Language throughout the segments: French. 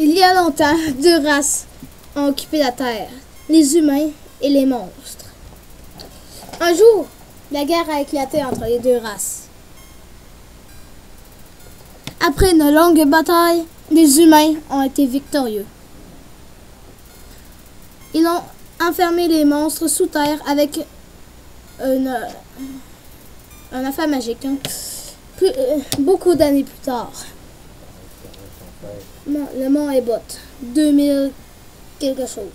Il y a longtemps, deux races ont occupé la Terre, les humains et les monstres. Un jour, la guerre a éclaté entre les deux races. Après une longue bataille, les humains ont été victorieux. Ils ont enfermé les monstres sous terre avec un affaire magique. Beaucoup d'années plus tard. Le mont Ebott, 2000 quelque chose.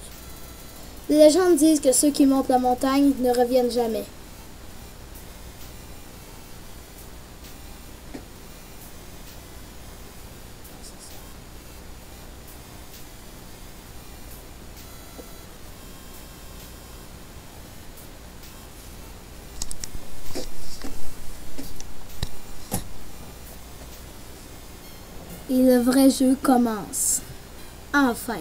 Les légendes disent que ceux qui montent la montagne ne reviennent jamais. Et le vrai jeu commence. Enfin.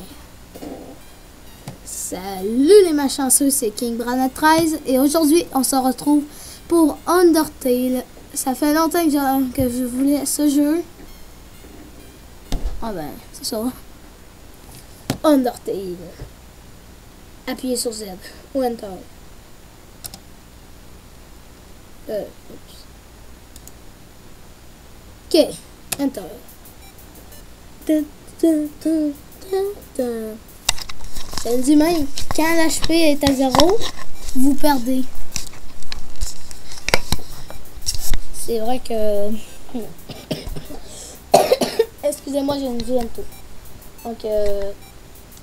Salut les malchanceux, c'est King Branett 13 et aujourd'hui on se retrouve pour Undertale. Ça fait longtemps que je voulais ce jeu. Ah ben, c'est ça. Undertale. Appuyez sur Z ou Enter. Ok, Enter. Les humains, quand l'HP est à 0, vous perdez. C'est vrai que... Excusez-moi, j'ai une vie un peu. Donc,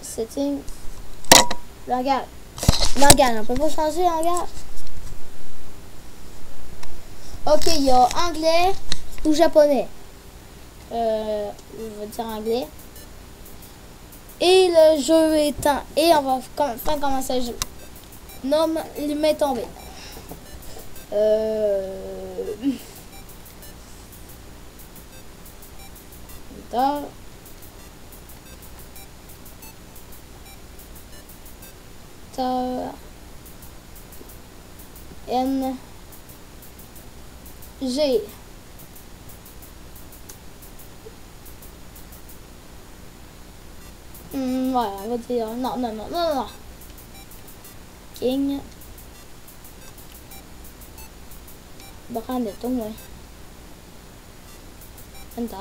setting... Langage. Langage, on peut pas changer langage. Ok, il y a anglais ou japonais. Je vais dire anglais. Et le jeu étant... Et on va enfin commencer le jeu. Nomme les mains tombées. N G voilà, on va dire non. King Branett au moins. Enter.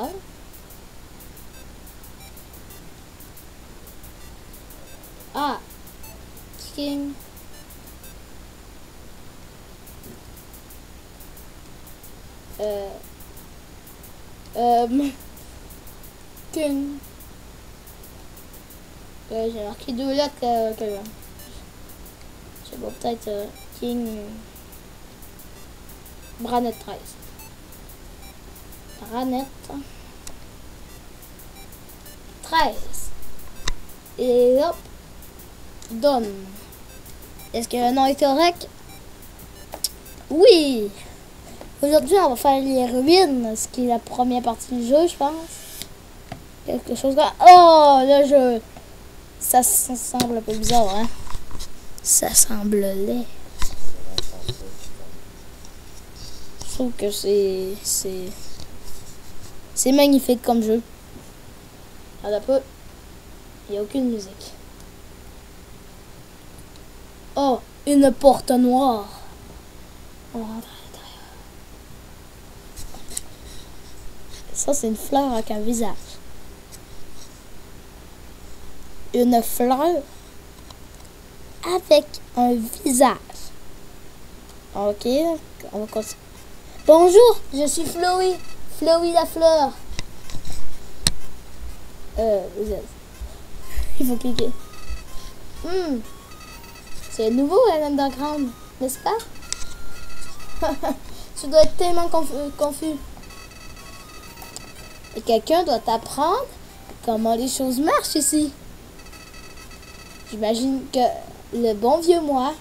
Ah, King King. J'ai marqué deux lettres que je sais pas, peut-être King Branett 13. Branett 13. Et hop, donne. Est-ce que le nom est correct? Oui! Aujourd'hui, on va faire les ruines, ce qui est la première partie du jeu, je pense. Quelque chose comme... Oh, le jeu! Ça semble un peu bizarre, hein? Ça semble laid. Je trouve que c'est magnifique comme jeu. Regarde un peu. Il n'y a aucune musique. Oh, une porte noire. On rentre à l'intérieur. Ça, c'est une fleur avec un visage. Une fleur avec un visage. Ok, on va continuer. Bonjour, je suis Flowey. Flowey la fleur. Il faut cliquer. C'est nouveau, l'underground, n'est-ce pas? Tu dois être tellement confus. Et quelqu'un doit t'apprendre comment les choses marchent ici. J'imagine que le bon vieux moi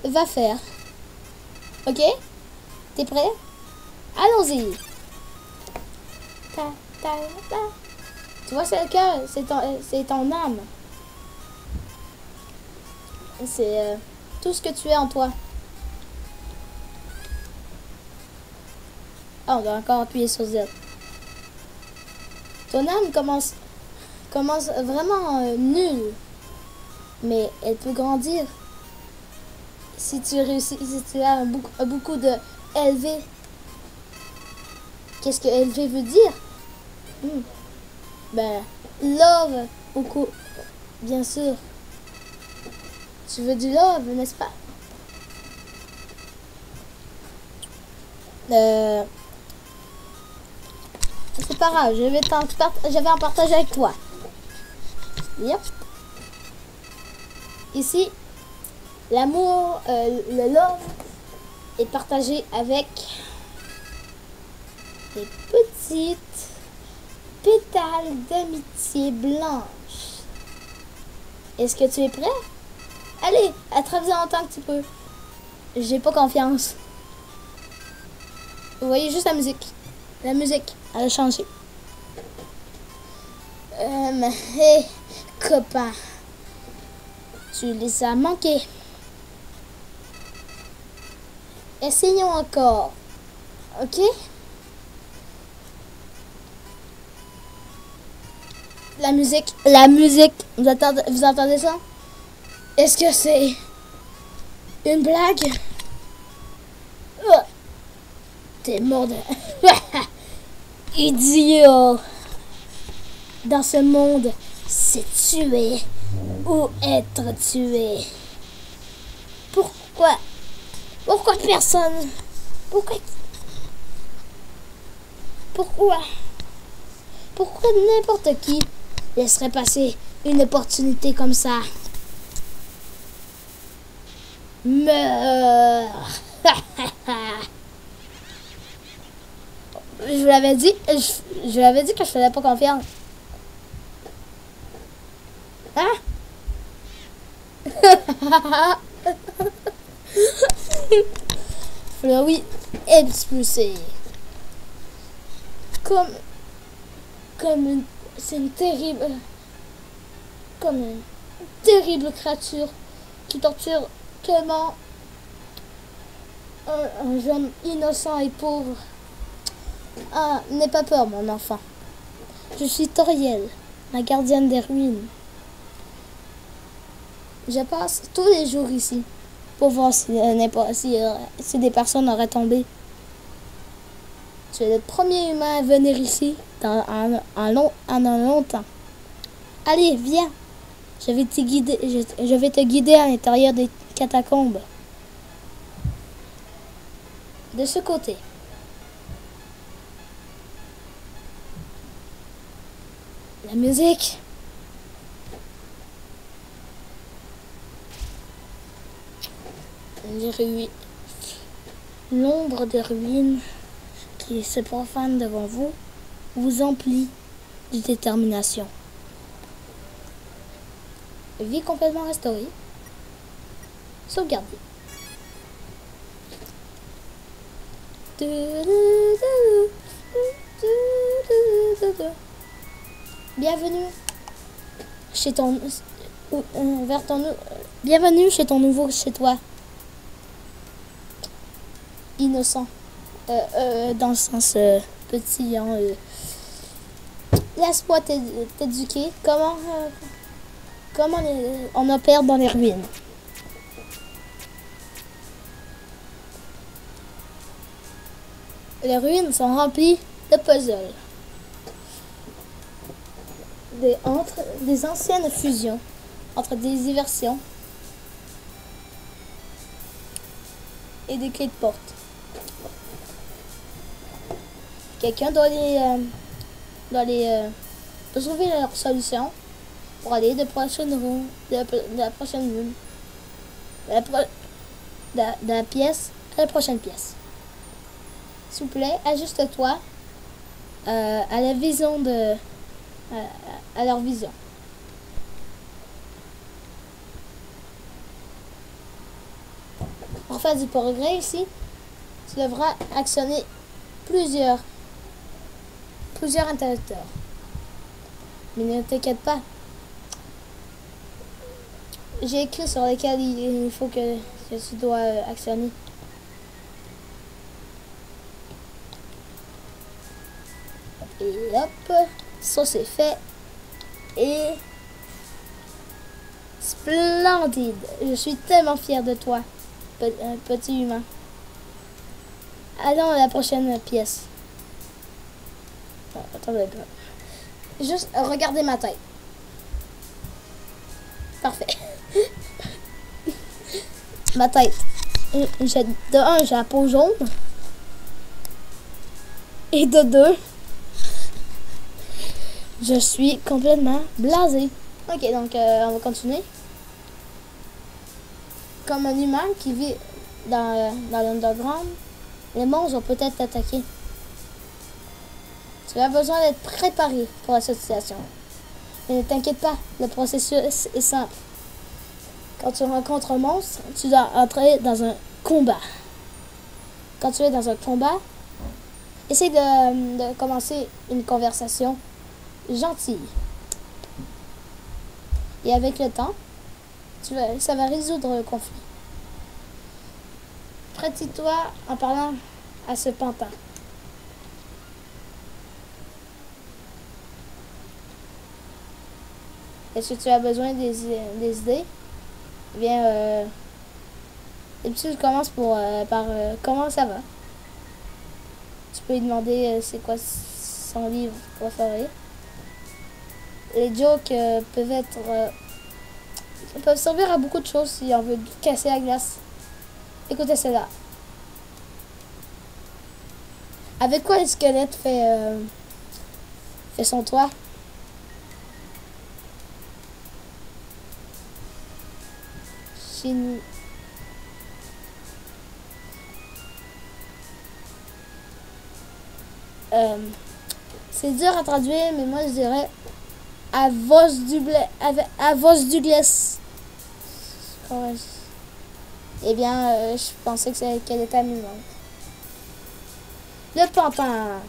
va faire. Ok? T'es prêt? Allons-y. Tu vois, c'est le cœur, c'est ton âme. C'est tout ce que tu es en toi. Ah, on doit encore appuyer sur Z. Ton âme commence commence vraiment nulle. Mais elle peut grandir. Si tu réussis, si tu as beaucoup de LV. Qu'est-ce que LV veut dire? Ben, love, beaucoup. Bien sûr. Tu veux du love, n'est-ce pas? C'est pas grave, je vais en partager avec toi. Yep. Ici, l'amour, le love est partagé avec des petites pétales d'amitié blanche. Est-ce que tu es prêt? Allez, attrape-en autant que tu peux. J'ai pas confiance. Vous voyez juste la musique. La musique, elle a changé. Hé, copain. Tu les as manqués. Essayons encore. Ok? La musique. Vous entendez ça? Est-ce que c'est une blague? T'es mort de... Idiot! Dans ce monde, c'est tuer ou être tué. Pourquoi personne? Pourquoi n'importe qui laisserait passer une opportunité comme ça? Meurs! Je vous l'avais dit, je l'avais dit que je faisais pas confiance. Hein? Fleury expulsé. C'est une terrible créature qui torture tellement un jeune innocent et pauvre. Ah, n'aie pas peur, mon enfant. Je suis Toriel, la gardienne des ruines. Je passe tous les jours ici pour voir si des personnes auraient tombé. Tu es le premier humain à venir ici en un long temps. Allez, viens. Je vais te guider à l'intérieur des catacombes. De ce côté. La musique. Les ruines. L'ombre des ruines qui se profane devant vous emplit de détermination. Vie complètement restaurée. Sauvegardée. Bienvenue chez bienvenue chez ton nouveau chez toi. Innocent. Dans le sens petit. Hein, laisse-moi t'éduquer. Comment on opère dans les ruines. Les ruines sont remplies de puzzles. Des anciennes fusions entre des diversions et des clés de porte. Quelqu'un doit trouver leur solution pour aller de la prochaine room, de la pièce à la prochaine pièce. S'il vous plaît, ajuste-toi à la vision à leur vision. Pour faire du progrès ici, tu devras actionner plusieurs interrupteurs. Mais ne t'inquiète pas. J'ai écrit sur lesquels il faut que tu dois actionner. Et hop, ça c'est fait. est splendide. Je suis tellement fière de toi, petit humain. Allons à la prochaine pièce. Oh, attendez pas. Juste regardez ma tête. Parfait. Ma tête. De un, j'ai la peau jaune. Et de deux, je suis complètement blasé. Ok, donc on va continuer. Comme un humain qui vit dans l'underground, les monstres vont peut-être t'attaquer. Tu as besoin d'être préparé pour cette situation. Mais ne t'inquiète pas, le processus est simple. Quand tu rencontres un monstre, tu dois entrer dans un combat. Quand tu es dans un combat, essaye de commencer une conversation gentille. Et avec le temps, ça va résoudre le conflit. Pratique-toi en parlant à ce pantin. Est-ce que tu as besoin des idées? Eh bien, d'habitude, je commence par comment ça va. Tu peux lui demander c'est quoi son livre préféré. Les jokes peuvent servir à beaucoup de choses si on veut casser la glace. Écoutez cela. Avec quoi le squelette fait son toit? Chez nous. C'est dur à traduire, mais moi je dirais à vos du glace. Eh bien, je pensais qu'elle était amusante. Le pantin.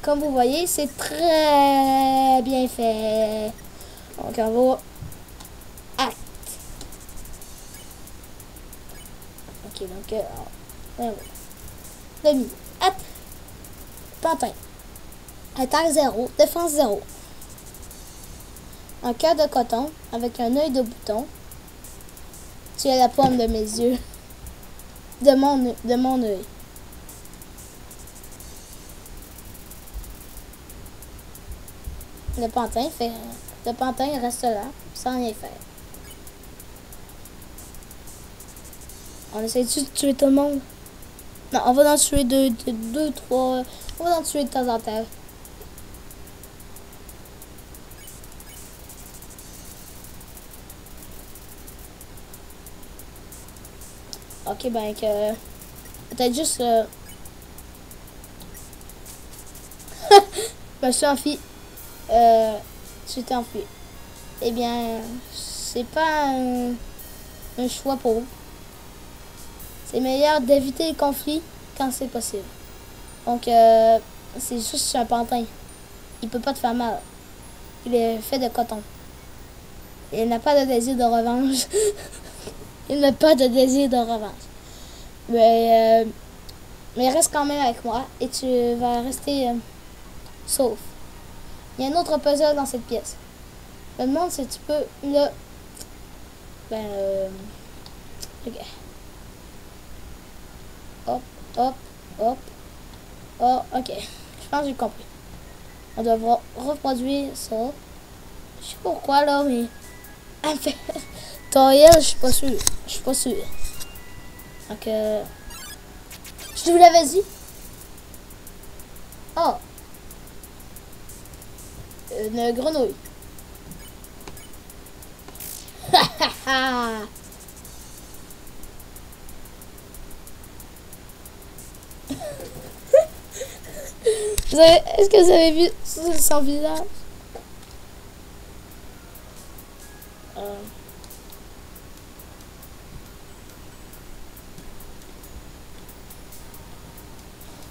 Comme vous voyez, c'est très bien fait. Donc, on va acte. Ok, donc, demi. Acte. Pantin. Attaque 0, défense 0. Un cœur de coton avec un œil de bouton. Tu es la pomme de mes yeux. De mon œil. Le pantin reste là, sans rien faire. On essaie-tu de tuer tout le monde? Non, on va en tuer deux, trois. On va en tuer de temps en temps. Ok, ben que... Peut-être juste... Je me suis enfui. Tu t'es enfui. Eh bien, c'est pas un choix pour vous. C'est meilleur d'éviter les conflits quand c'est possible. Donc, c'est juste un pantin. Il peut pas te faire mal. Il est fait de coton. Il n'a pas de désir de revanche. Il n'a pas de désir de revanche. Mais reste quand même avec moi et tu vas rester sauf. Il y a un autre puzzle dans cette pièce. Je me demande si tu peux le... ok. Hop, hop, hop. Oh, ok. Je pense que j'ai compris. On doit reproduire ça. Je sais pas pourquoi là, mais... Tutoriel, je suis pas sûr. Je suis pas sûr. Donc, je vous l'avais dit. Oh. Une grenouille. Est-ce que vous avez vu son visage?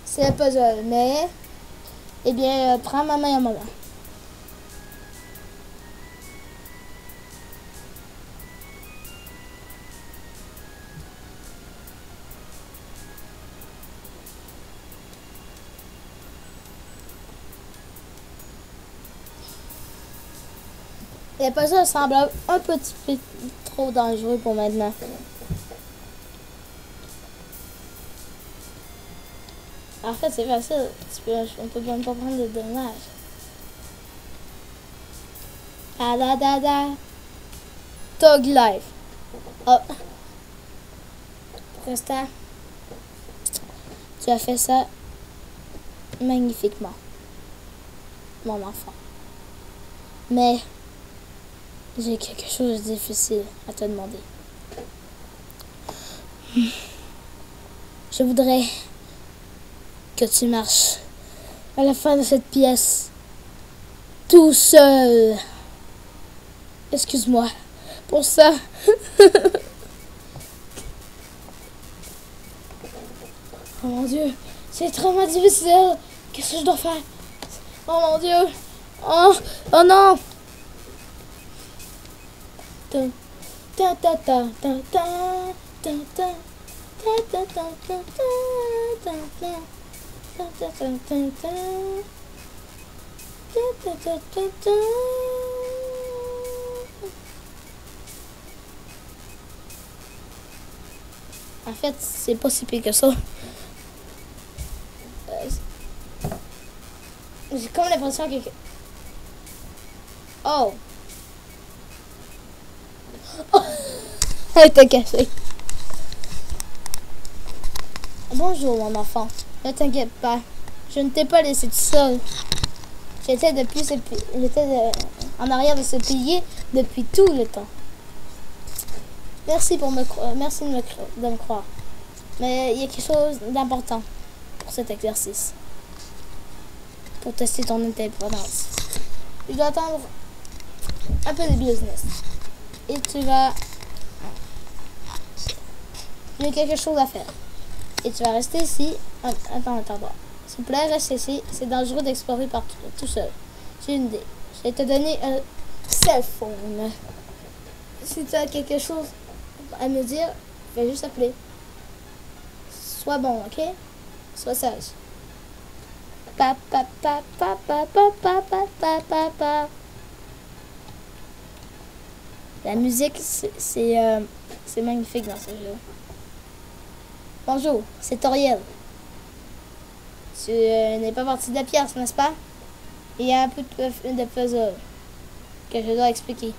C'est le puzzle, mais... Eh bien, prends ma main un moment. Les puzzles semblent un petit peu trop dangereux pour maintenant. En fait, c'est facile. On peut même pas prendre de dommages. Ah da da da. Tog Life. Oh. Pour l'instant, tu as fait ça magnifiquement, mon enfant. Mais j'ai quelque chose de difficile à te demander. Je voudrais que tu marches à la fin de cette pièce tout seul. Excuse-moi pour ça. Oh mon Dieu, c'est vraiment difficile. Qu'est-ce que je dois faire? Oh mon Dieu. Oh, oh non. Ta ta ta ta ta ta ta ta ta ta ta ta. En fait, c'est pas si pire que ça. J'ai comme l'impression que... Oh! Oh! Elle était cachée. Bonjour, mon enfant. Ne t'inquiète pas. Je ne t'ai pas laissé tout seul. J'étais en arrière de ce pilier depuis tout le temps. Merci merci de me croire. Mais il y a quelque chose d'important pour cet exercice. Pour tester ton indépendance. Tu dois attendre un peu de business. Et tu vas... Il y a quelque chose à faire. Et tu vas rester ici. Attends. S'il vous plaît, reste ici. C'est dangereux d'explorer partout tout seul. J'ai une idée. Je vais te donner un cell phone. Si tu as quelque chose à me dire, fais juste appeler. Sois bon, ok? Sois sage. La musique, c'est magnifique dans ce jeu. Bonjour, c'est Toriel. Tu n'es pas parti de la pièce, n'est-ce pas? Il y a un peu de puzzle que je dois expliquer.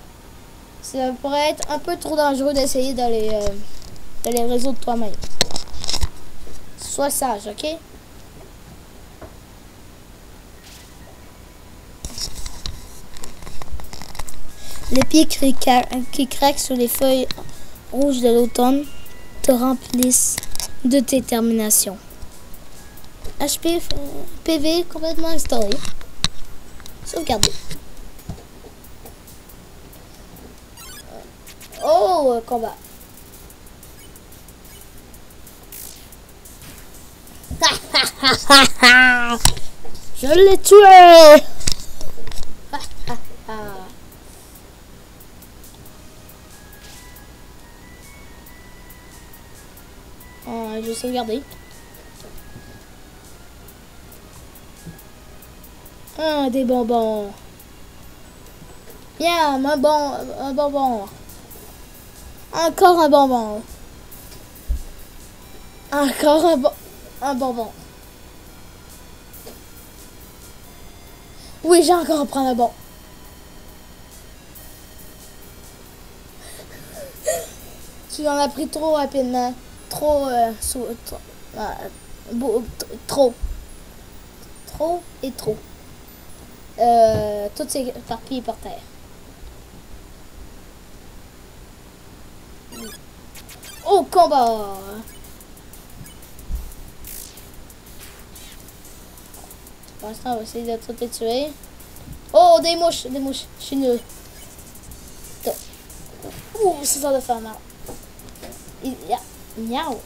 Ça pourrait être un peu trop dangereux d'essayer de les résoudre toi-même. Sois sage, ok? Les pieds qui craquent sur les feuilles rouges de l'automne te remplissent de détermination. HP PV complètement installé. Sauvegarder. Oh, combat. Je l'ai tué. Je vais sauvegarder. Ah, des bonbons. Bien, un bonbon. Encore un bonbon. Encore un bonbon. Oui, j'ai encore à prendre un bon. Tu en as pris trop rapidement. Trop, trop. Trop et trop. Tout s'est éparpillé par terre. Au combat! Pour l'instant, on va essayer de tout les tuer. Oh, des mouches! Je suis nul. Ouh, c'est ça de faire mal. Miaou!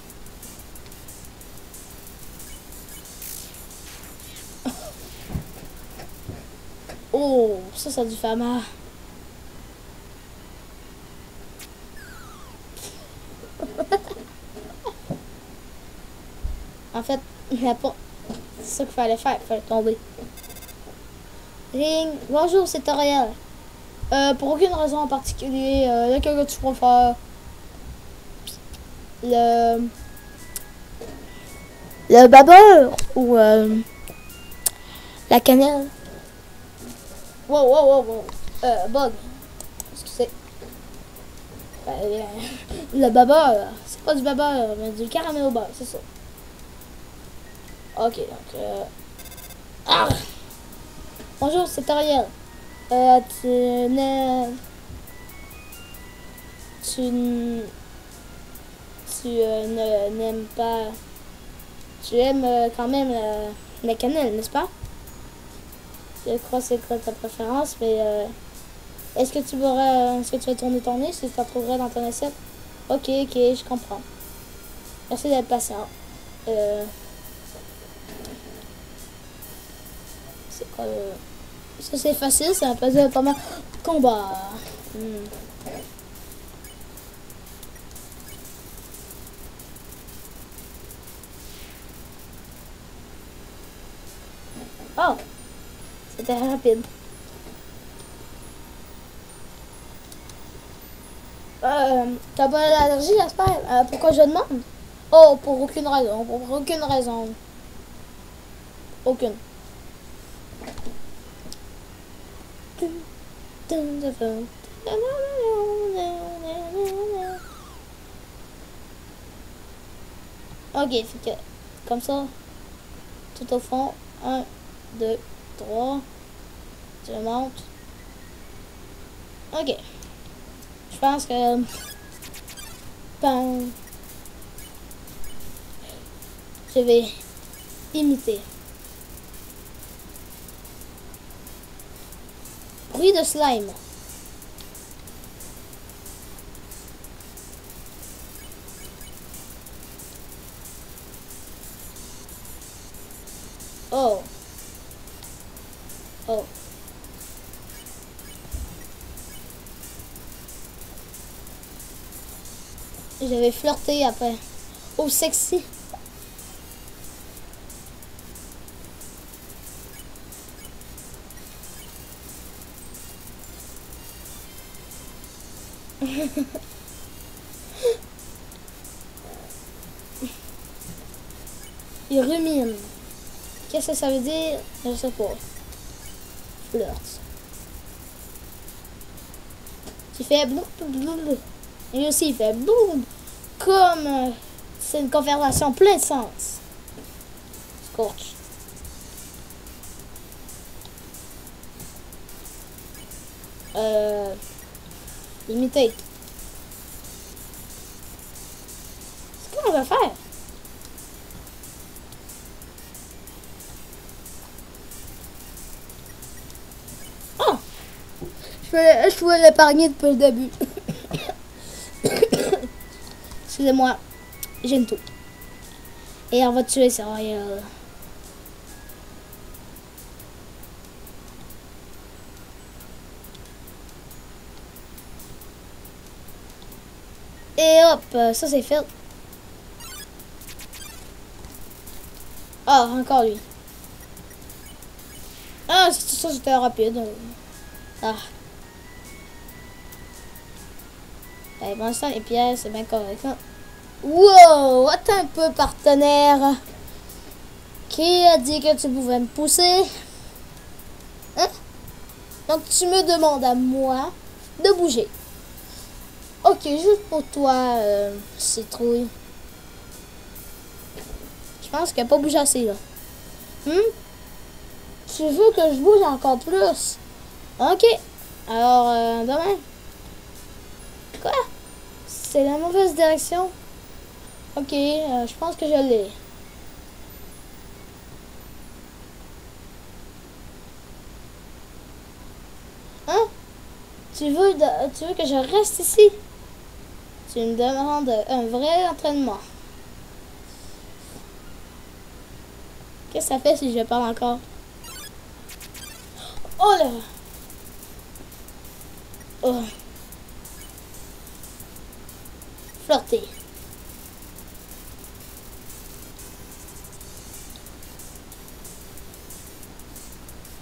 Oh, ça a dû faire mal. En fait, il n'y a pas... C'est ça qu'il fallait faire, il fallait tomber. Ring, bonjour, c'est Toriel. Pour aucune raison en particulier. Lequel que tu préfères? Le babeur ou la cannelle? Wow, wow, wow, wow. Bug. Excusez. Le babeur, c'est pas du babeur, mais du caramel au beurre, c'est ça. Ok, donc... Ah! Bonjour, c'est Ariel. Tu n'aimes... n'aimes pas... Tu aimes quand même la cannelle, n'est-ce pas? Je crois que c'est quoi ta préférence, mais... est-ce que tu vas tourner ton nez si tu t'en trouverais dans ton assiette? Ok, ok, je comprends. Merci d'être patient. C'est quoi ça, c'est facile, ça va pas mal. Combat. Oh, c'était rapide. T'as pas d'allergie, j'espère? Pourquoi je demande? Oh, pour aucune raison. Pour aucune raison. Aucune. Ok, fait que comme ça, tout au fond, 1, 2, 3, je monte. Ok. Je pense que... Ben, je vais imiter. Bruit de slime. Oh. Oh. J'avais flirté après. Oh, sexy. Il rumine. Qu'est-ce que ça veut dire? Je sais pas. Flirt. Tu fais boum, boum, boum. Et aussi, il fait boum. Comme c'est une conversation plein de sens. Scorch. Imitate. C'est quoi on va faire? Oh! Je pouvais l'épargner depuis le début. Excusez-moi. J'aime tout. Et on va tuer ça. Et hop, ça c'est fait. Ah, encore lui. Ah, ça c'était rapide. Ah. Allez, bon ça, les pièces, c'est bien correct. Hein? Wow, attends un peu, partenaire. Qui a dit que tu pouvais me pousser? Hein? Donc tu me demandes à moi de bouger. Ok, juste pour toi, citrouille. Je pense qu'elle n'a pas bougé assez, là. Tu veux que je bouge encore plus? Ok. Alors, demain. Quoi? C'est la mauvaise direction? Ok, je pense que je l'ai. Hein? Tu veux que je reste ici? Tu me demandes un vrai entraînement. Qu'est-ce que ça fait si je parle encore? Oh là! Oh. Flirter.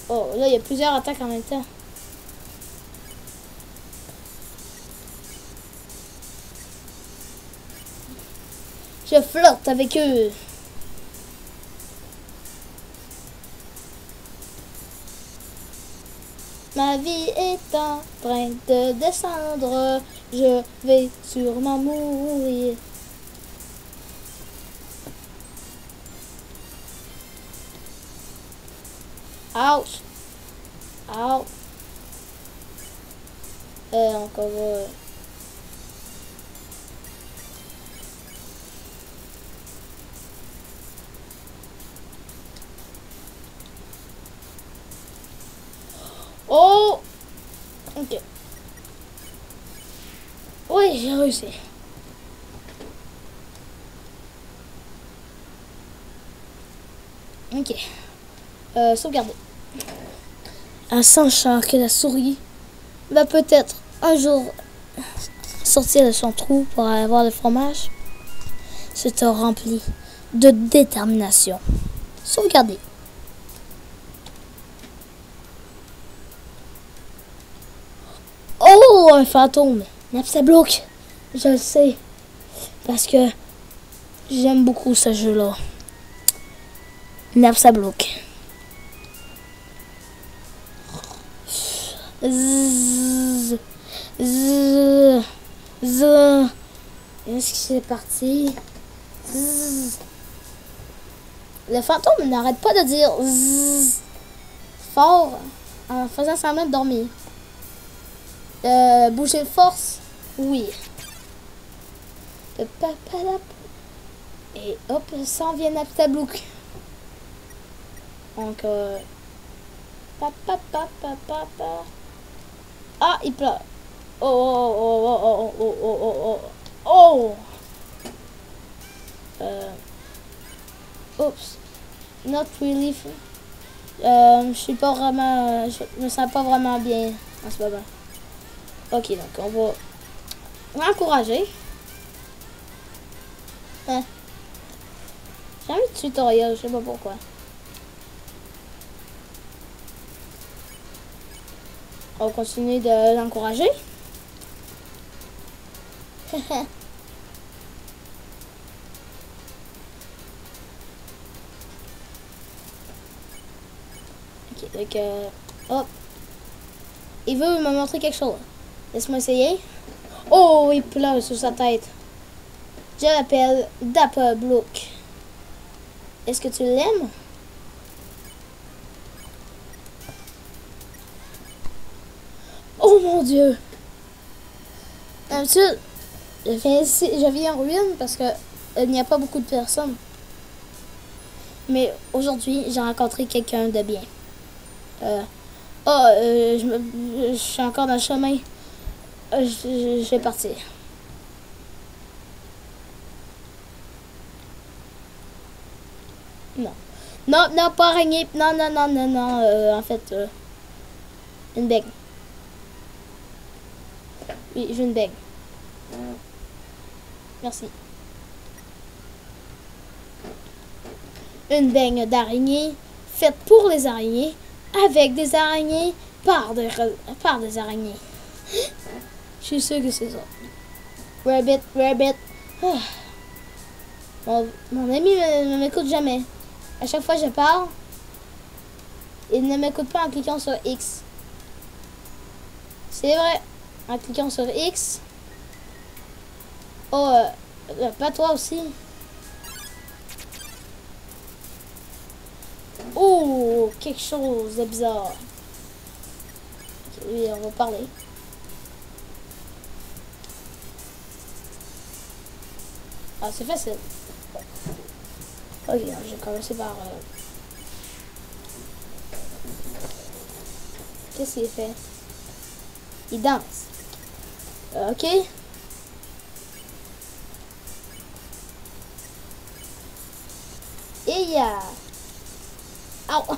Oh, là, il y a plusieurs attaques en même temps. Je flirte avec eux. Ma vie est en train de descendre. Je vais sûrement mourir. Ouch. Ouch. Encore. Oh! Ok. Oui, j'ai réussi. Ok. Sauvegarder. Sachant que la souris va peut-être un jour sortir de son trou pour avoir le fromage, se te remplit de détermination. Sauvegarder. Oh, un fantôme. Napstablook. Je le sais. Parce que j'aime beaucoup ce jeu-là. Napstablook. Zzz. Zzz. Zzz. Est-ce que c'est parti? Zzz. Le fantôme n'arrête pas de dire zzz fort en faisant semblant de dormir. Bouger de force? Oui. Et hop, ça en vient Napstablook. Donc, ah, il pleure. Oh, oh, oh, oh, oh, oh, oh, oh, oh. Oups. Not relief. Je suis pas vraiment... je me sens pas vraiment bien en ce moment. Ok, donc on va l'encourager. Hein? J'ai envie de tutoriel, je sais pas pourquoi. On va continuer de l'encourager. Ok, donc hop. Il veut me montrer quelque chose. Laisse-moi essayer. Oh, il pleure sur sa tête. Je l'appelle Napstablook. Est-ce que tu l'aimes? Oh mon Dieu! D'habitude, je viens en ruine parce que il n'y a pas beaucoup de personnes. Mais aujourd'hui, j'ai rencontré quelqu'un de bien. Je suis encore dans le chemin. Je vais partir. Non. Non, non, pas araignée. Non, non, non, non, non. En fait, une bague. Oui, j'ai une bague. Merci. Une baigne d'araignée faite pour les araignées, avec des araignées, par des araignées. Je suis sûre que c'est ça. Rabbit, rabbit. Ah. Mon ami ne m'écoute jamais. À chaque fois que je parle, il ne m'écoute pas en cliquant sur X. C'est vrai. En cliquant sur X. Oh, pas toi aussi. Oh, quelque chose de bizarre. Okay, oui, on va parler. Ah, c'est facile. Ok, je vais commencer par... Qu'est-ce qu'il fait? Il danse. Ok. Et il y a... Ow.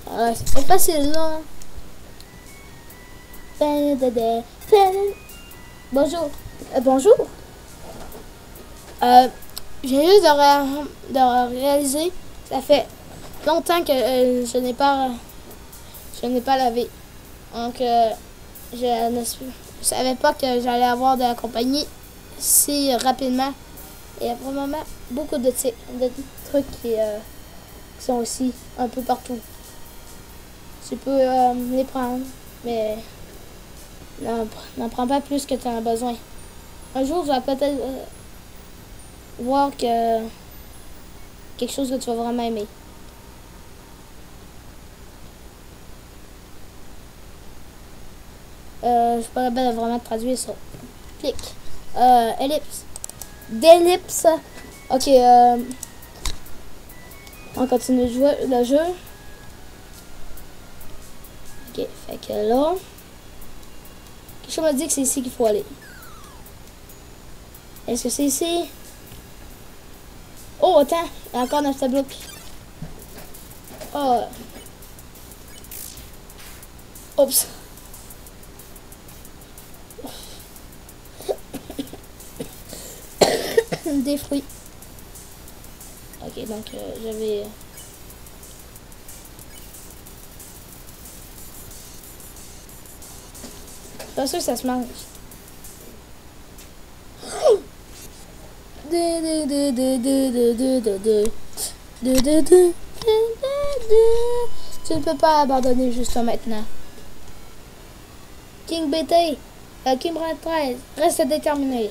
Ah. C'est facile, là. Bonjour. Bonjour. Je viens juste de réaliser, ça fait longtemps que je n'ai pas lavé. Donc, je ne savais pas que j'allais avoir de la compagnie ici rapidement. Et il y a probablement beaucoup de trucs qui sont aussi un peu partout. Tu peux les prendre, mais n'en prends pas plus que tu en as besoin. Un jour, tu vas peut-être voir que quelque chose que tu vas vraiment aimer. Je suis pas capable de vraiment traduire ça. Clic. Ellipse. D'ellipse. Ok, on continue de jouer le jeu. Ok, fait que là, quelque chose me dit que c'est ici qu'il faut aller. Est-ce que c'est ici? Oh, attends, il y a encore 9 tableaux. Oh. Oups. Des fruits. Ok, donc j'avais... Pas sûr que ça se mange. Tu ne peux pas abandonner juste maintenant. King BT, King Brad 13, reste déterminé.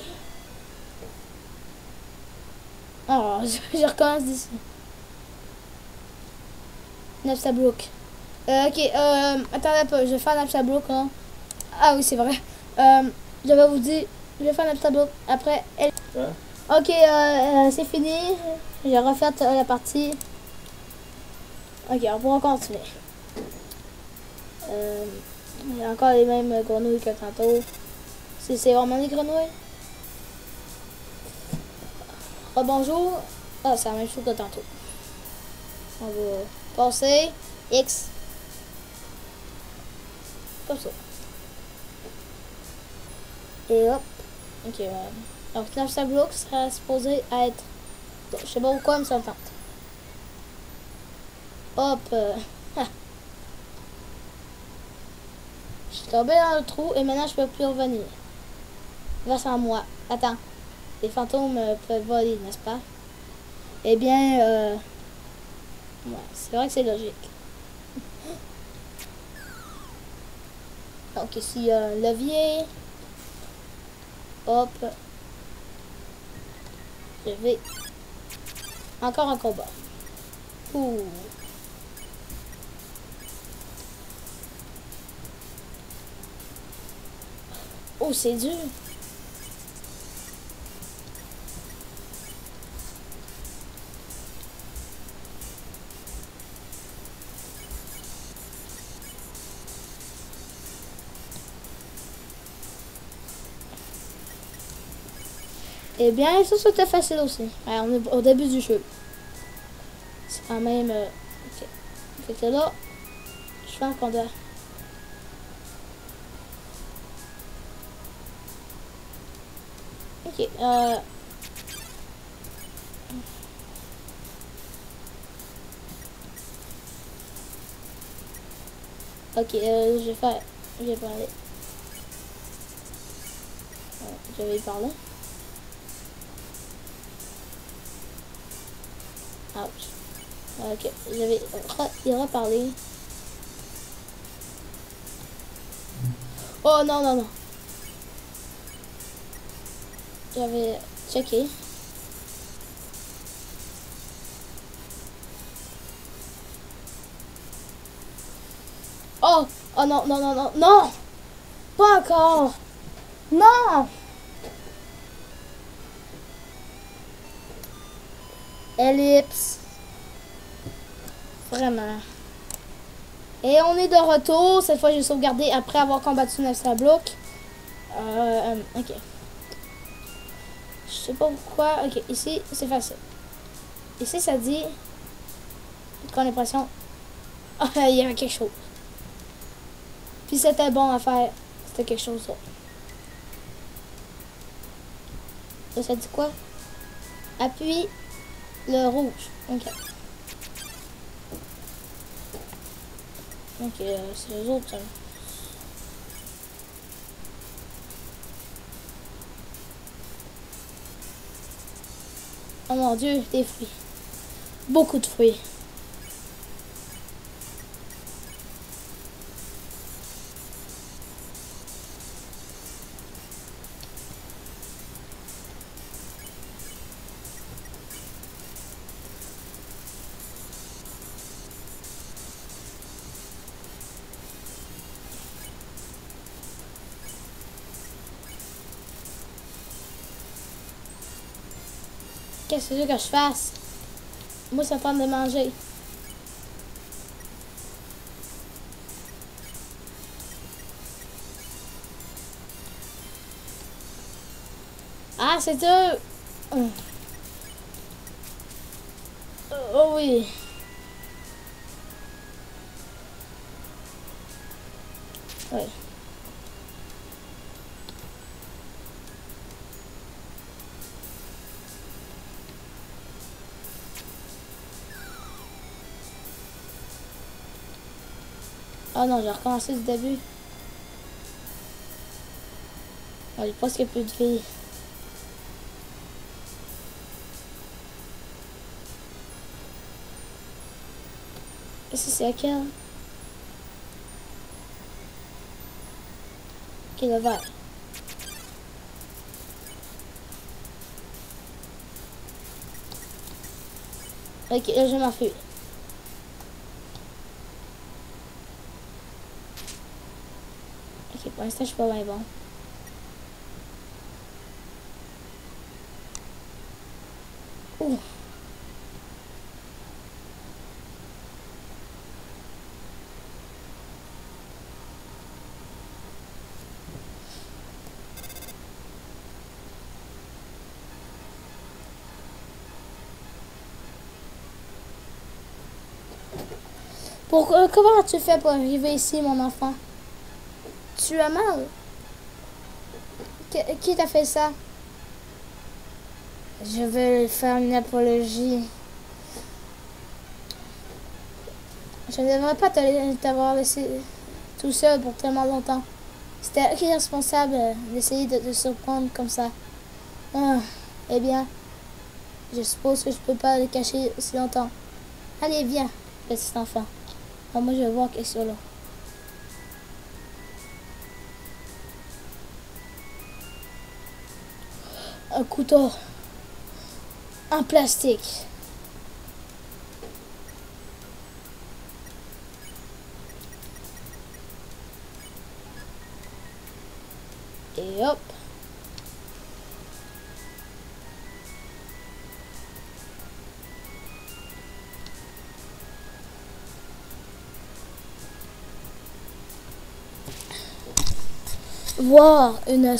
Oh, je recommence d'ici. 9 tablouk. Ok, attendez un peu, je vais faire 9 tablouk, hein. Ah oui, c'est vrai. Je vais vous dire, je vais faire 9 tablouk. Après, elle... Ouais. Ok, c'est fini. J'ai refait la partie. Ok, on pourra continuer. Il y a encore les mêmes grenouilles que tantôt. C'est vraiment des grenouilles? Oh, bonjour. Ah, c'est la même chose que tantôt. On va passer. X. Comme ça. Et hop. Ok, donc 9 blocs sera supposé être... Je sais pas pourquoi, mais ça me tente. Hop. Je suis tombé dans le trou et maintenant je peux plus revenir. Grâce à moi. Attends. Les fantômes peuvent voler, n'est-ce pas? Eh bien, ouais, c'est vrai que c'est logique. Donc ici, un levier. Hop. Je vais... Encore un combat. Ouh. Oh, c'est dur. Eh bien, ça c'était facile aussi. Alors, on est au début du jeu. C'est quand même... ok. Fait que là, je fais un combat. Ok, ok, je vais parler. Je vais y parler. Ouch. Ok, je vais y reparler. Oh non, non, non. J'avais checké. Oh! Oh non, non, non, non, non! Pas encore! Non! Ellipse. Vraiment. Et on est de retour. Cette fois, j'ai sauvegardé après avoir combattu 9 blocs. Ok. Je sais pas pourquoi. Ok, ici, c'est facile. Ici, ça dit qu'on a l'impression... Ah, il y avait quelque chose. Puis c'était bon à faire. C'était quelque chose d'autre. Ça dit quoi? Appuie le rouge. Ok. Ok, c'est les autres. Oh mon Dieu, des fruits. Beaucoup de fruits. Qu'est-ce que tu veux que je fasse? Moi, ça me tente de manger. Ah, c'est eux! Oh oui. Oui. Oh non, j'ai recommencé du début. Oh, j'ai presque plus de vie. Qu'est-ce que c'est laquelle? Ok, le vert. Ok, là, je m'enfuis. Ok, pour l'instant, je suis pas bien bon. Ouh. Comment tu fais pour arriver ici, mon enfant? Tu as mal? Qui t'a fait ça? Je veux faire une apologie. Je ne devrais pas t'avoir laissé tout seul pour tellement longtemps. C'était irresponsable d'essayer de te surprendre comme ça. Ah, eh bien, je suppose que je peux pas le cacher aussi longtemps. Allez, viens, petit enfant. Ah, moi, je vais voir qu'est-ce qu'il y a là. Un couteau en plastique. Et hop. Voir une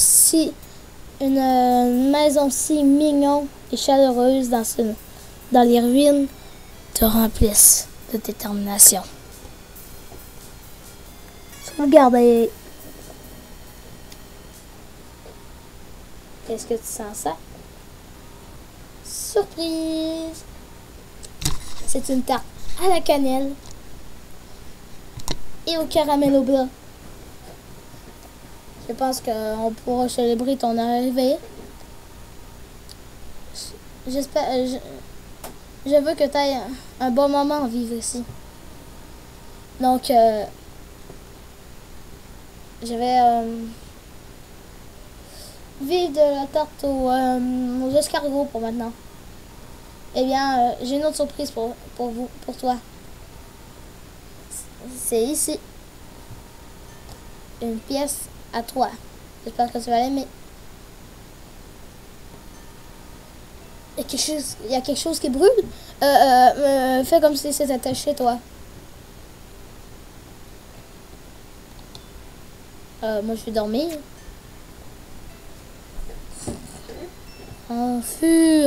maison si mignonne et chaleureuse dans les ruines te remplissent de détermination. Regardez. Est-ce que tu sens ça? Surprise! C'est une tarte à la cannelle et au caramel au blanc. Je pense qu'on pourra célébrer ton arrivée. J'espère. Je veux que tu aies un bon moment à vivre ici. Donc, je vais vivre de la tarte aux escargots pour maintenant. Eh bien, j'ai une autre surprise pour toi. C'est ici. Une pièce à toi. J'espère que tu vas l'aimer. Il y a quelque chose qui brûle. Fais comme si c'était attaché, toi. Moi, je vais dormir. En fût.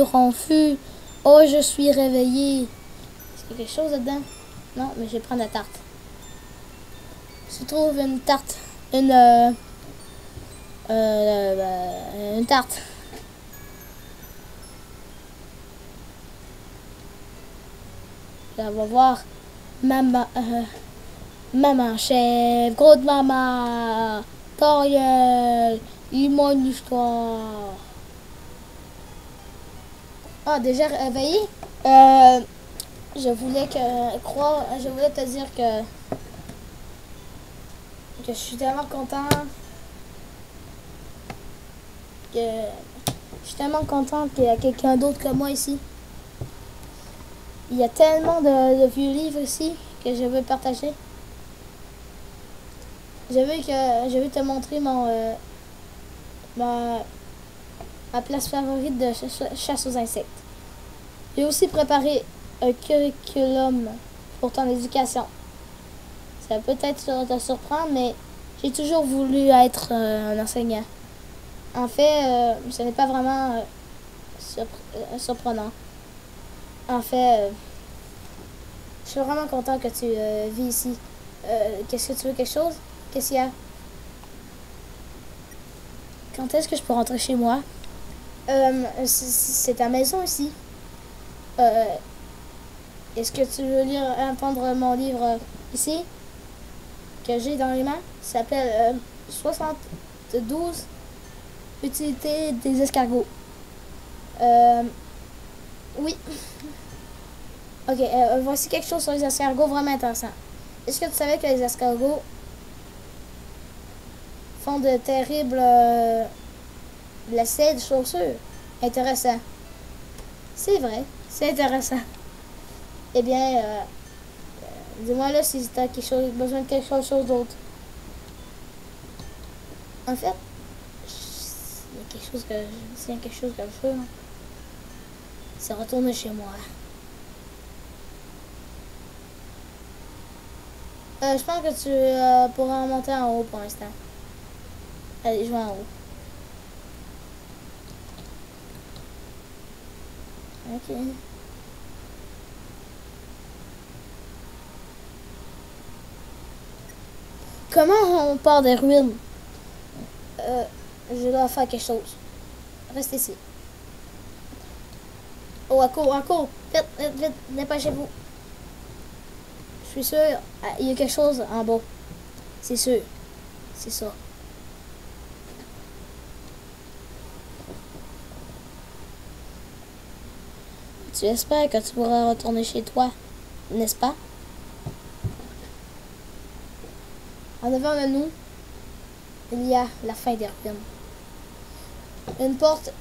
Oh, je suis réveillée. Est-ce qu'il y a quelque chose dedans? Non, mais je vais prendre la tarte. Je trouve une tarte. Une tarte. Là, on va voir maman, maman chef, gros de maman, Toriel, il m'a une histoire. Ah, déjà réveillé? Je voulais te dire que je suis tellement content que je suis tellement contente qu'il y a quelqu'un d'autre que moi ici. Il y a tellement de vieux livres ici que je veux partager. Je veux te montrer ma, ma place favorite de chasse aux insectes. J'ai aussi préparé un curriculum pour ton éducation. Ça peut être te surprendre, mais j'ai toujours voulu être un enseignant. En fait, ce n'est pas vraiment surprenant. En fait, je suis vraiment content que tu vis ici. Qu'est-ce que tu veux, quelque chose? Qu'est-ce qu'il y a? Quand est-ce que je peux rentrer chez moi? C'est ta maison ici. Euh, Est-ce que tu veux entendre mon livre ici? Que j'ai dans les mains? Ça s'appelle 72 utilités des escargots. Oui. Ok, voici quelque chose sur les escargots vraiment intéressant. Est-ce que tu savais que les escargots font de terribles lacets de chaussures? Intéressant. C'est vrai, c'est intéressant. Eh bien, dis-moi là si tu as besoin de quelque chose d'autre. En fait, s'il y a quelque chose que je veux, c'est retourner chez moi. Je pense que tu pourras monter en haut pour l'instant. Allez, je vais en haut. Ok. Comment on part des ruines? Je dois faire quelque chose. Reste ici. Oh, à court. Vite, vite, vite. Dépêchez-vous. Je suis sûr. Il y a quelque chose en bas. C'est sûr. C'est ça. Tu espères que tu pourras retourner chez toi, n'est-ce pas? En devant de nous, il y a la fin des ruines. Une porte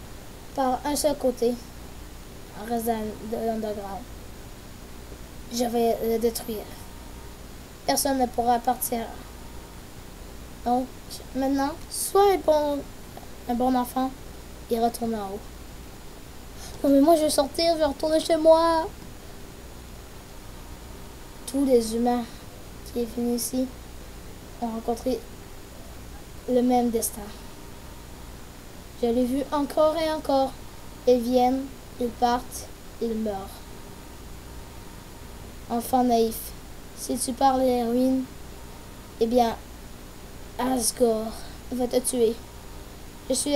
par un seul côté reste de l'underground. Je vais le détruire. Personne ne pourra partir. Donc, maintenant, sois un bon enfant et retourne en haut. Non, mais moi, je vais sortir, je vais retourner chez moi. Tous les humains qui sont venus ici ont rencontré le même destin. Je l'ai vu encore et encore. Ils viennent, ils partent, ils meurent. Enfant naïf, si tu parles des ruines, eh bien, Asgore va te tuer. Je suis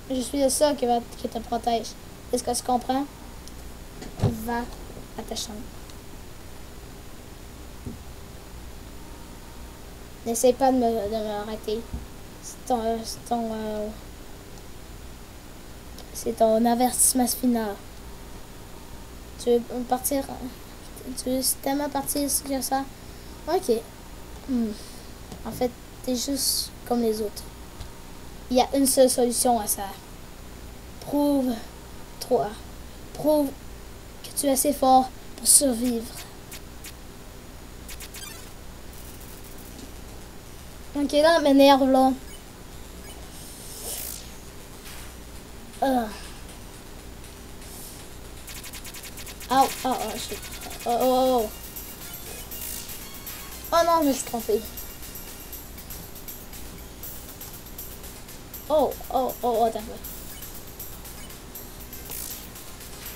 le seul qui te protège. Est-ce que tu comprends? Va à ta chambre. N'essaye pas de m'arrêter. C'est ton avertissement final. Tu veux partir? Tu veux tellement partir que ça? Ok. En fait, t'es juste comme les autres. Il y a une seule solution à ça. Prouve que tu es assez fort pour survivre. Ok, là, m'énerve, là. Shit. Oh. Oh non, je me suis trompée. Attends.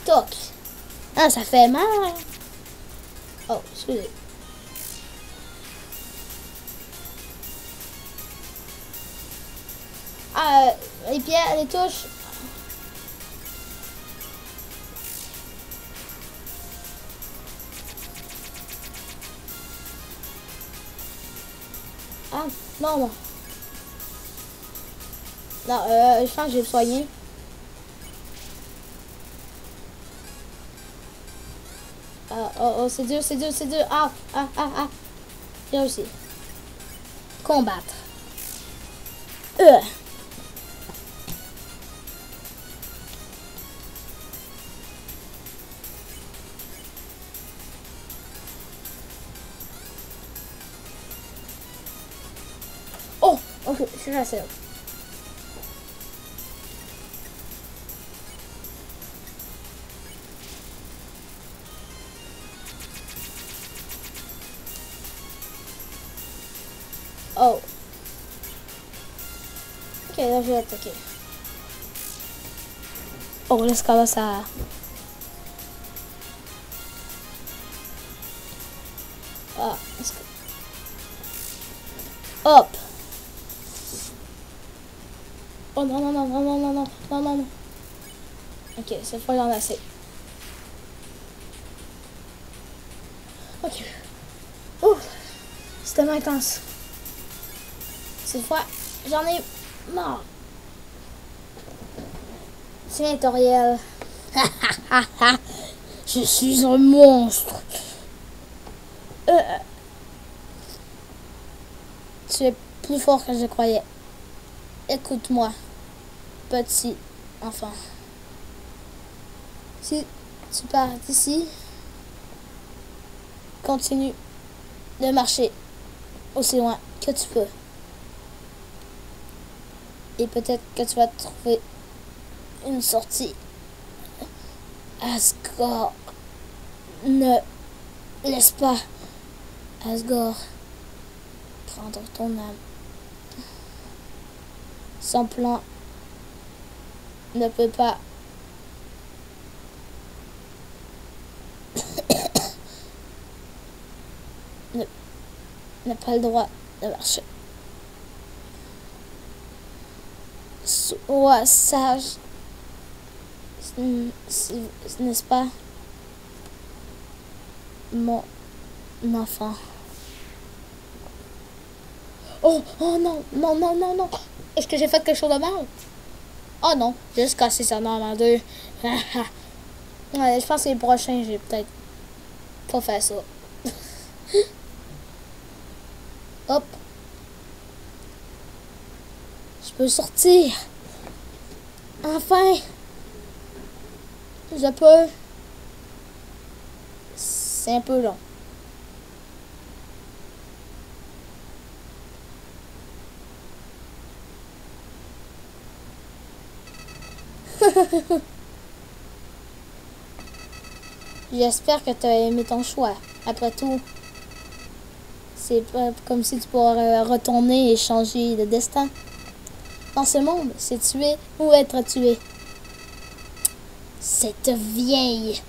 Toc. Ah, ça fait mal. Oh, excusez. Ah, les pierres, les touches. Ah, non. Non, je pense que j'ai soigné. Oh, c'est dur, c'est dur, c'est dur. Ah, ah, ah, ah. J'ai réussi. Combattre. Euh. Oh, ok, je suis assez. Oh. Ok, là je vais attaquer. Oh, l'escalade, ça. Ah, hop. Oh non, non, non, non, non, non, non, non, non, non. Ok, cette fois, il en a assez. Ok. Oh, c'est tellement intense. Cette fois, j'en ai marre. C'est tutoriel. Je suis un monstre. Tu es plus fort que je croyais. Écoute-moi, petit enfant. Si tu pars d'ici, continue de marcher aussi loin que tu peux. Et peut-être que tu vas trouver une sortie. Asgore, ne laisse pas Asgore prendre ton âme. Son plan ne peut pas n'a pas le droit de marcher. Sois sage, n'est-ce pas, mon enfant? Oh, oh non, non, non, non, non. Est-ce que j'ai fait quelque chose de mal? Oh non, j'ai juste cassé ça en deux. Ouais, je pense que les prochains, j'ai peut-être pas fait ça. Hop. Je peux sortir. Enfin. Je peux. C'est un peu long. J'espère que tu as aimé ton choix. Après tout, c'est pas comme si tu pourrais retourner et changer de destin. Dans ce monde, c'est tuer ou être tué. Cette vieille.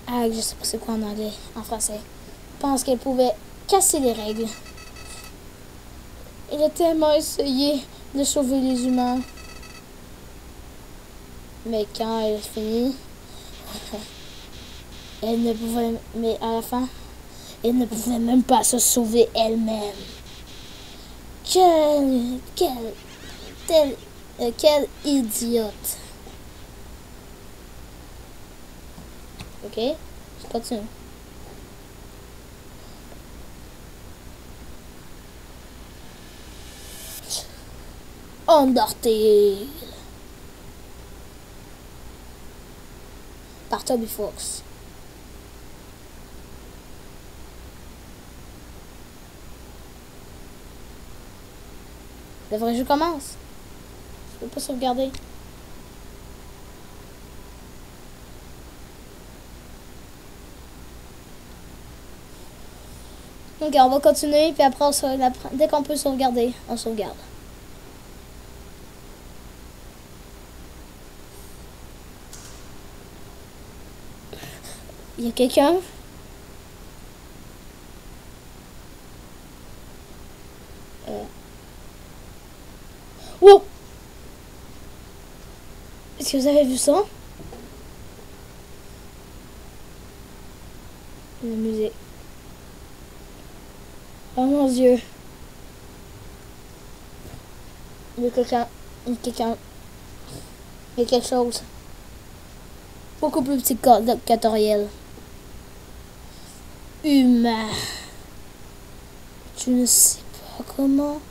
Ah, je sais pas c'est quoi en anglais, en français. Pense qu'elle pouvait casser les règles. Elle a tellement essayé de sauver les humains. Mais quand elle finit, elle ne pouvait, mais à la fin, elle ne pouvait même pas se sauver elle-même. Quelle idiote. Ok, je continue. Undertale par Toby Fox. Le vrai jeu commence. Je peux pas sauvegarder. Ok, on va continuer, puis après, dès qu'on peut sauvegarder, on sauvegarde. Il y a quelqu'un? Wow! Est-ce que vous avez vu ça? Le musée. Oh mon Dieu. Il y a quelqu'un. Il y a quelqu'un. Il y a quelque chose. Beaucoup plus petit qu'Atoriel. Humain. Tu ne sais pas comment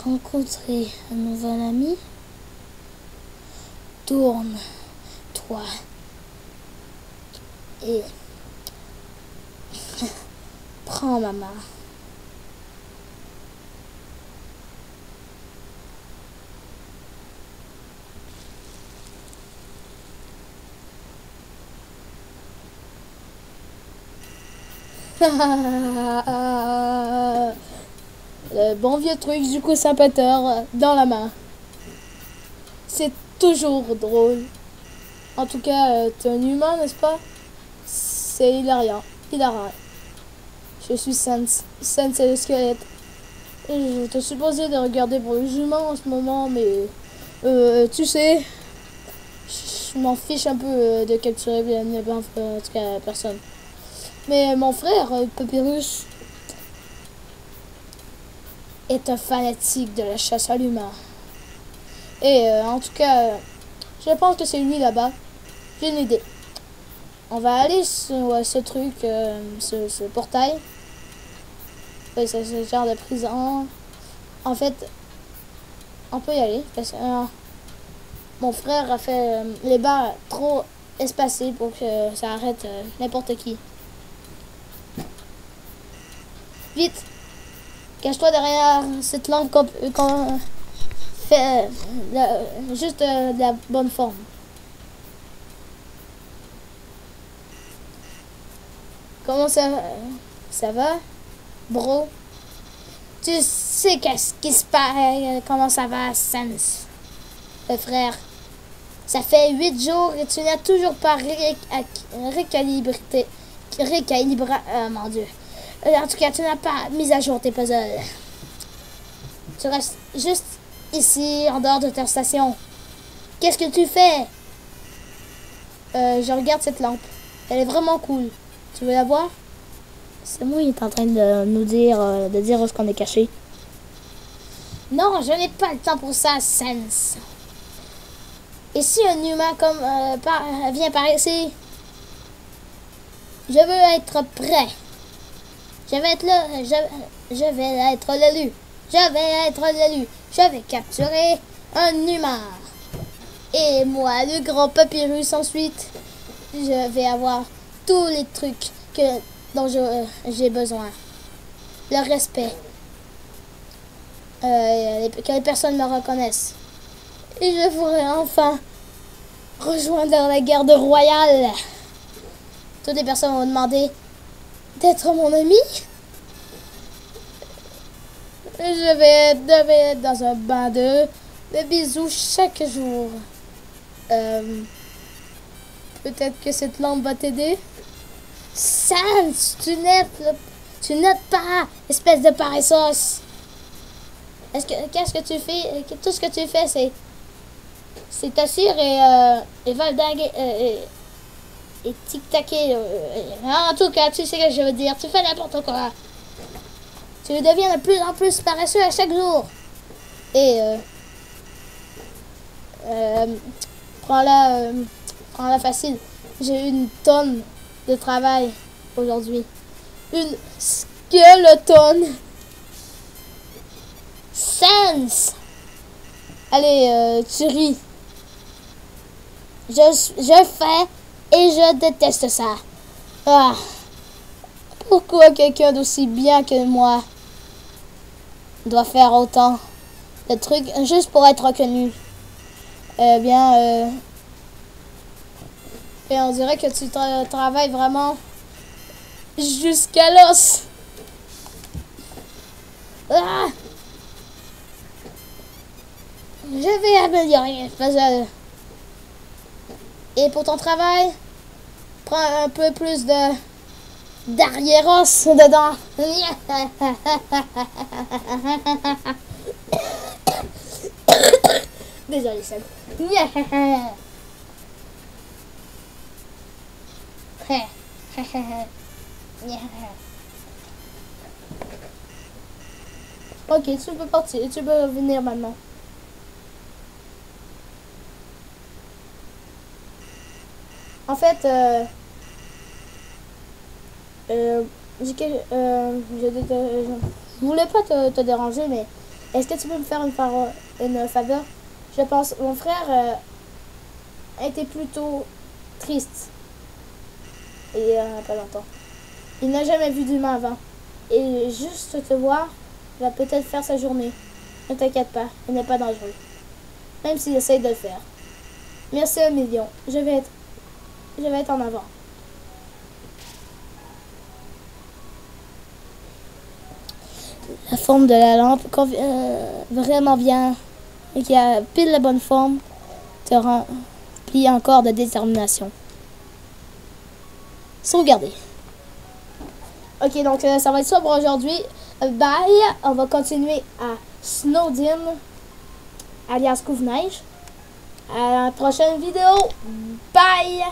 rencontrer un nouvel ami? Tourne-toi et prends ma main. Le bon vieux truc du coussin péteur dans la main. C'est toujours drôle. En tout cas, t'es un humain, n'est-ce pas? C'est hilarant. Hilarant. Je suis Sans. Sans c'est le squelette. Je te supposé de regarder pour les humains en ce moment, mais... tu sais... Je m'en fiche un peu de capturer en tout cas personne. Mais mon frère, Papyrus, est un fanatique de la chasse à l'humain. Et en tout cas, je pense que c'est lui là-bas. J'ai une idée. On va aller sur ce truc, ce portail. Ouais, c'est ce genre de prison. En fait, on peut y aller. Parce que mon frère a fait les barres trop espacées pour que ça arrête n'importe qui. Vite! Cache-toi derrière cette lampe qu'on fait juste de la bonne forme. Comment ça va, bro? Tu sais qu'est-ce qui se passe? Comment ça va, Sans? Le frère. Ça fait 8 jours et tu n'as toujours pas récalibré. Mon Dieu. En tout cas, tu n'as pas mis à jour tes puzzles. Tu restes juste ici, en dehors de ta station. Qu'est-ce que tu fais? Je regarde cette lampe. Elle est vraiment cool. Tu veux la voir? C'est moi, il est en train de nous dire, de dire où est-ce qu'on est caché. Non, je n'ai pas le temps pour ça, Sans. Et si un humain comme vient par ici? Je veux être prêt. Je vais être là. Je vais être l'élu. Je vais être l'élu. Je vais capturer un humain. Et moi, le grand Papyrus, ensuite, je vais avoir tous les trucs dont j'ai besoin. Le respect. Que les personnes me reconnaissent. Et je pourrai enfin rejoindre la garde royale. Toutes les personnes vont demander d'être mon ami. Je vais être dans un bain de bisous chaque jour. Peut-être que cette lampe va t'aider. Sans, tu n'aides pas, espèce de paressos. Qu'est-ce que tu fais? Tout ce que tu fais, c'est t'assurer et valdinguer et tic-taquer. En tout cas, tu sais ce que je veux dire. Tu fais n'importe quoi. Tu deviens de plus en plus paresseux à chaque jour. Et prends-la facile. J'ai eu une tonne de travail aujourd'hui. Une skeleton. Sans. Allez, tu ris. Je fais et je déteste ça. Ah. Pourquoi quelqu'un d'aussi bien que moi doit faire autant de trucs juste pour être reconnu? Et on dirait que tu travailles vraiment jusqu'à l'os. Ah! Je vais améliorer mes puzzles. Et pour ton travail, prends un peu plus d'arriéros dedans. Désolé, Sam. Ok, tu peux partir. Tu peux venir maintenant. En fait, je voulais pas te déranger, mais est-ce que tu peux me faire une faveur? Je pense, mon frère était plutôt triste il y a pas longtemps. Il n'a jamais vu d'humain avant. Et juste te voir va peut-être faire sa journée. Ne t'inquiète pas, il n'est pas dangereux. Même s'il essaye de le faire. Merci un million. Je vais être en avant. La forme de la lampe convient vraiment bien et qui a pile la bonne forme te remplit encore de détermination. Sauvegarder. Ok, donc ça va être ça pour aujourd'hui. Bye. On va continuer à Snowdin, alias Couvre-Neige. À la prochaine vidéo. Bye.